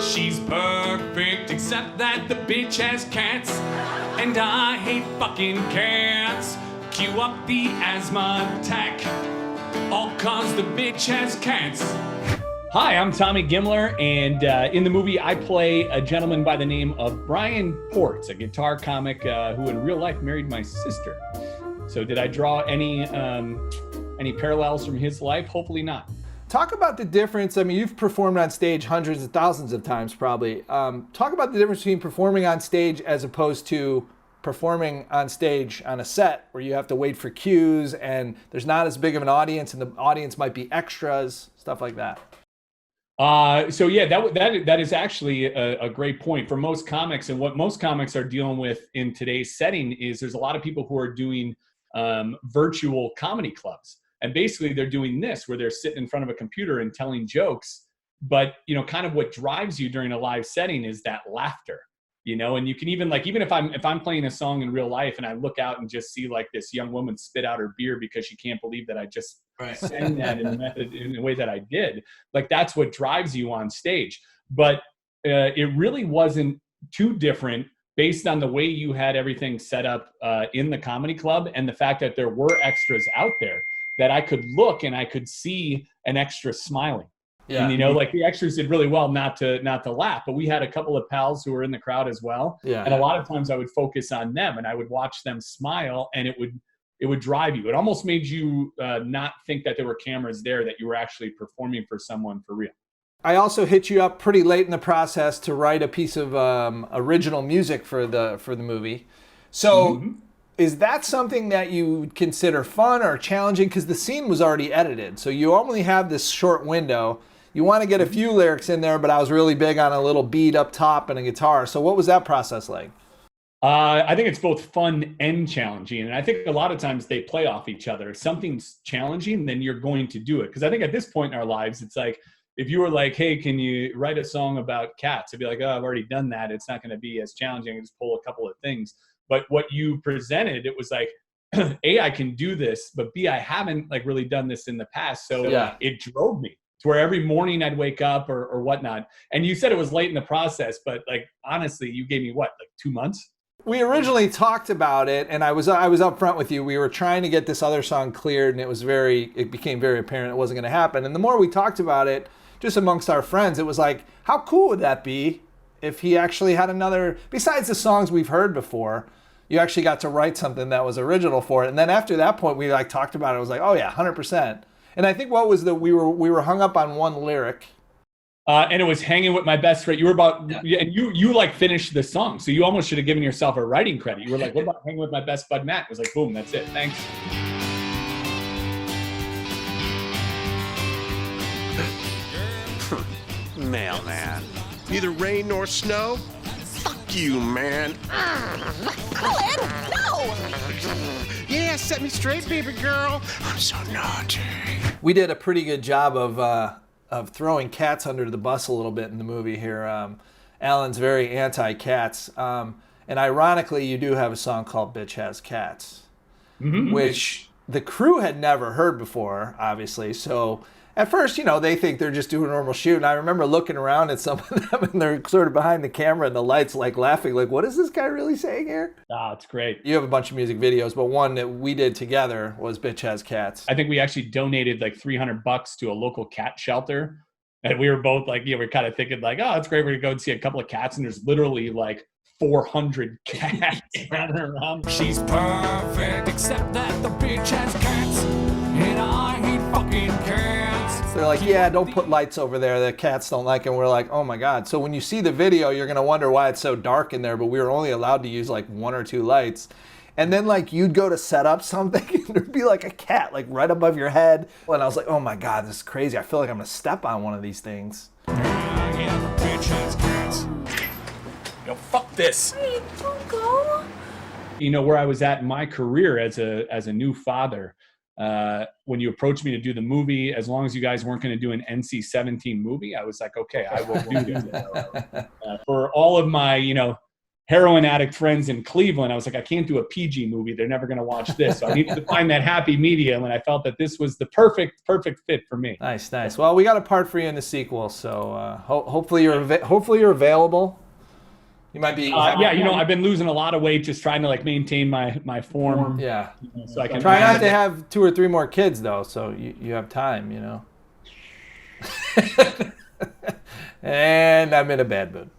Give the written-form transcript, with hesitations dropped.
She's perfect, except that the bitch has cats, and I hate fucking cats. Cue up the asthma attack, all cause the bitch has cats. Hi, I'm Tommy Gimler, and in the movie I play a gentleman by the name of Brian Portz, a guitar comic who in real life married my sister. So did I draw any parallels from his life? Hopefully not. Talk about the difference. I mean, you've performed on stage hundreds of thousands of times probably. Talk about the difference between performing on stage as opposed to performing on stage on a set where you have to wait for cues and there's not as big of an audience and the audience might be extras, stuff like that. So yeah, that is actually a great point for most comics. And what most comics are dealing with in today's setting is there's a lot of people who are doing virtual comedy clubs. And basically they're doing this where they're sitting in front of a computer and telling jokes. But, you know, kind of what drives you during a live setting is that laughter, you know, and you can even even if I'm playing a song in real life and I look out and just see like this young woman spit out her beer because she can't believe that I just sang that in the way that I did, like that's what drives you on stage. But it really wasn't too different based on the way you had everything set up in the comedy club and the fact that there were extras out there that I could look and I could see an extra smiling. Yeah. And, you know, like the extras did really well not to laugh, but we had a couple of pals who were in the crowd as well. Yeah. And a lot of times I would focus on them and I would watch them smile and it would drive you. It almost made you not think that there were cameras there, that you were actually performing for someone for real. I also hit you up pretty late in the process to write a piece of original music for the movie. So is that something that you would consider fun or challenging? Because the scene was already edited. So you only have this short window. You want to get a few lyrics in there, but I was really big on a little beat up top and a guitar. So what was that process like? I think it's both fun and challenging. And I think a lot of times they play off each other. If something's challenging, then you're going to do it. Because I think at this point in our lives, it's like, if you were like, hey, can you write a song about cats? I'd be like, oh, I've already done that. It's not going to be as challenging. I just pull a couple of things. But what you presented, it was like, A, I can do this, but B, I haven't like really done this in the past. So it drove me to where every morning I'd wake up or whatnot. And you said it was late in the process, but like, honestly, you gave me what, like 2 months? We originally talked about it and I was up front with you. We were trying to get this other song cleared and it became very apparent it wasn't going to happen. And the more we talked about it, just amongst our friends, it was like, how cool would that be if he actually had another, besides the songs we've heard before, you actually got to write something that was original for it. And then after that point, we like talked about it. It was like, oh yeah, 100%. And I think what was we were hung up on one lyric. And it was hanging with my best friend. You were about, and you like finished the song. So you almost should have given yourself a writing credit. You were like, what about hanging with my best bud, Matt? It was like, boom, that's it. Thanks. Mailman. Neither rain nor snow? Fuck you, man. Colin, no! Yeah, set me straight, baby girl. I'm so naughty. We did a pretty good job of throwing cats under the bus a little bit in the movie here. Allan's very anti-cats. And ironically, you do have a song called Bitch Has Cats, which the crew had never heard before, obviously. So at first, you know, they think they're just doing a normal shoot. And I remember looking around at some of them and they're sort of behind the camera and the lights like laughing, like, what is this guy really saying here? Ah, it's great. You have a bunch of music videos, but one that we did together was Bitch Has Cats. I think we actually donated like $300 to a local cat shelter. And we were both like, we're kind of thinking like, oh, it's great. We're going to go and see a couple of cats. And there's literally like 400 cats running around. She's perfect, except that the bitch has cats. And I hate fucking cats. They're like, yeah, don't put lights over there. The cats don't like it. And we're like, oh my God. So when you see the video, you're going to wonder why it's so dark in there. But we were only allowed to use like 1 or 2 lights. And then like you'd go to set up something and there'd be like a cat like right above your head. And I was like, oh my God, this is crazy. I feel like I'm going to step on one of these things. Yeah, the bitch has cats. Yo, fuck this. Hey, don't go. You know, where I was at in my career as a new father, when you approached me to do the movie, as long as you guys weren't going to do an NC-17 movie, I was like, okay, I will do this. For all of my, heroin addict friends in Cleveland. I was like, I can't do a PG movie. They're never going to watch this. So I needed to find that happy medium, and I felt that this was the perfect fit for me. Nice. Well, we got a part for you in the sequel, so hopefully you're available. You might be. I've been losing a lot of weight just trying to like maintain my form. Yeah. So I can try not to have 2 or 3 more kids though, so you have time, And I'm in a bad mood.